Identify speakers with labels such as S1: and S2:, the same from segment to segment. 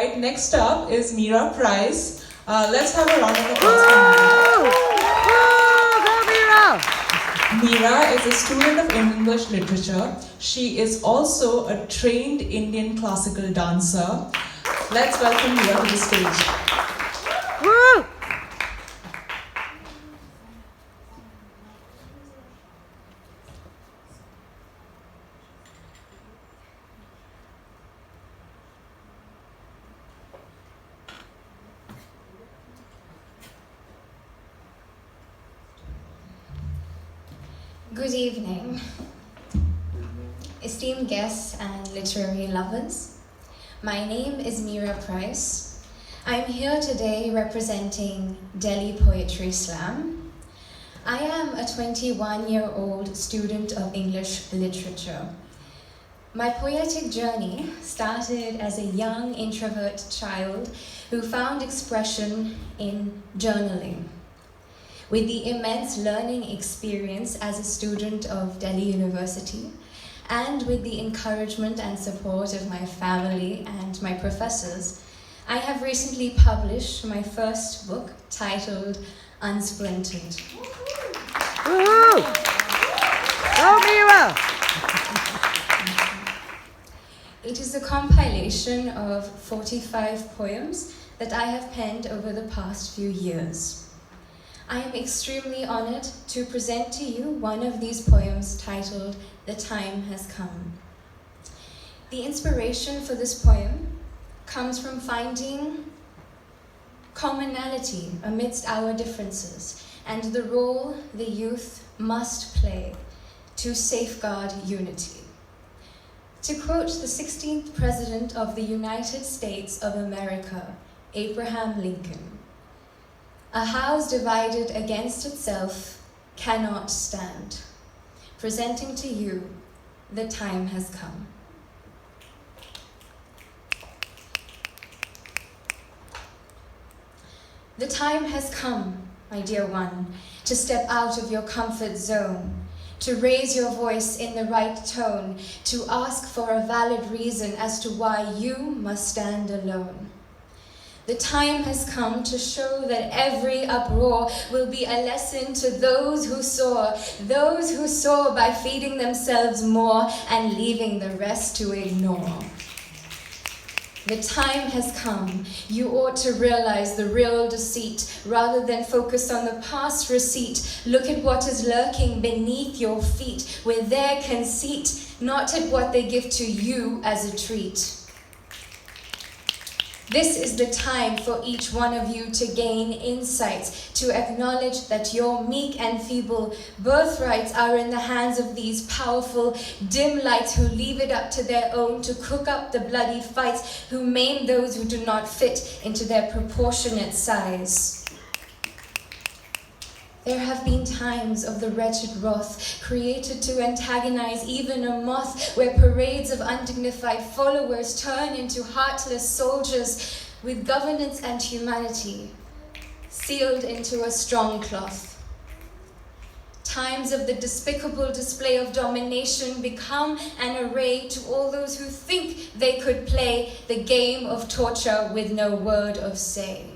S1: Right, next up is Mira Price. Let's have a round of applause for Mira.
S2: Go Mira!
S1: Mira is a student of English literature. She is also a trained Indian classical dancer. Let's welcome Mira to the stage.
S2: Woo!
S3: Good evening, esteemed guests and literary lovers. My name is Mira Price. I'm here today representing Delhi Poetry Slam. I am a 21-year-old student of English literature. My poetic journey started as a young introvert child who found expression in journaling. With the immense learning experience as a student of Delhi University, and with the encouragement and support of my family and my professors, I have recently published my first book titled Unsplintered.
S2: Woohoo! Go Mira!
S3: It is a compilation of 45 poems that I have penned over the past few years. I am extremely honored to present to you one of these poems titled The Time Has Come. The inspiration for this poem comes from finding commonality amidst our differences and the role the youth must play to safeguard unity. To quote the 16th President of the United States of America, Abraham Lincoln, "A house divided against itself cannot stand." Presenting to you, The Time Has Come. The time has come, my dear one, to step out of your comfort zone, to raise your voice in the right tone, to ask for a valid reason as to why you must stand alone. The time has come to show that every uproar will be a lesson to those who soar by feeding themselves more and leaving the rest to ignore. The time has come. You ought to realize the real deceit rather than focus on the past receipt. Look at what is lurking beneath your feet with their conceit, not at what they give to you as a treat. This is the time for each one of you to gain insights, to acknowledge that your meek and feeble birthrights are in the hands of these powerful, dim lights who leave it up to their own to cook up the bloody fights, who maim those who do not fit into their proportionate size. There have been times of the wretched wrath created to antagonize even a moth, where parades of undignified followers turn into heartless soldiers with governance and humanity sealed into a strong cloth. Times of the despicable display of domination become an array to all those who think they could play the game of torture with no word of say.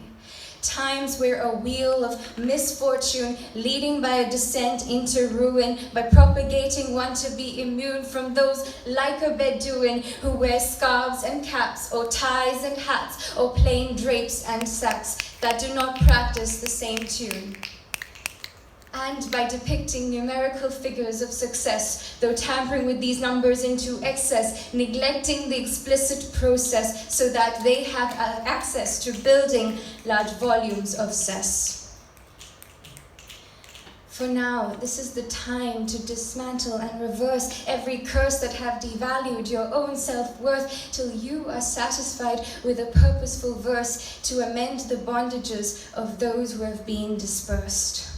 S3: Times where a wheel of misfortune leading by a descent into ruin, by propagating one to be immune from those like a Bedouin who wear scarves and caps, or ties and hats, or plain drapes and sacks that do not practice the same tune. And by depicting numerical figures of success, though tampering with these numbers into excess, neglecting the explicit process so that they have access to building large volumes of cess. For now, this is the time to dismantle and reverse every curse that have devalued your own self-worth till you are satisfied with a purposeful verse to amend the bondages of those who have been dispersed.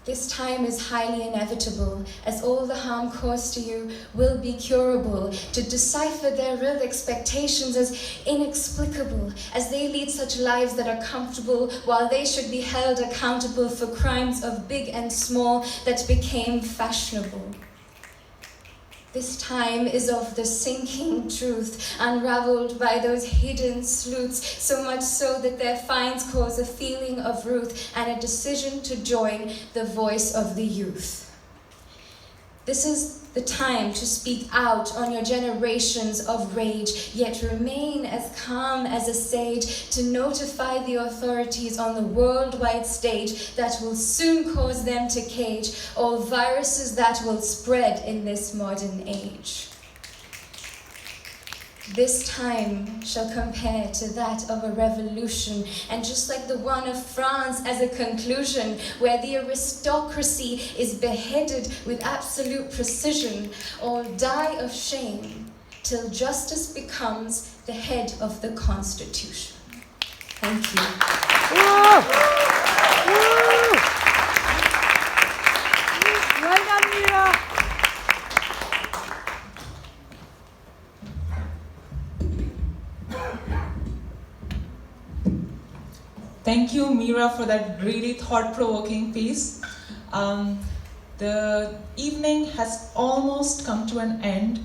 S3: This time is highly inevitable, as all the harm caused to you will be curable. To decipher their real expectations as inexplicable, as they lead such lives that are comfortable, while they should be held accountable for crimes of big and small that became fashionable. This time is of the sinking truth, unraveled by those hidden sleuths, so much so that their finds cause a feeling of ruth and a decision to join the voice of the youth. This is the time to speak out on your generations of rage, yet remain as calm as a sage, to notify the authorities on the worldwide stage that will soon cause them to cage all viruses that will spread in this modern age. This time shall compare to that of a revolution, and just like the one of France as a conclusion, where the aristocracy is beheaded with absolute precision, all die of shame till justice becomes the head of the Constitution. Thank you.
S2: Whoa! Woo! Well done, Mira.
S1: Thank you, Mira, for that really thought-provoking piece. The evening has almost come to an end.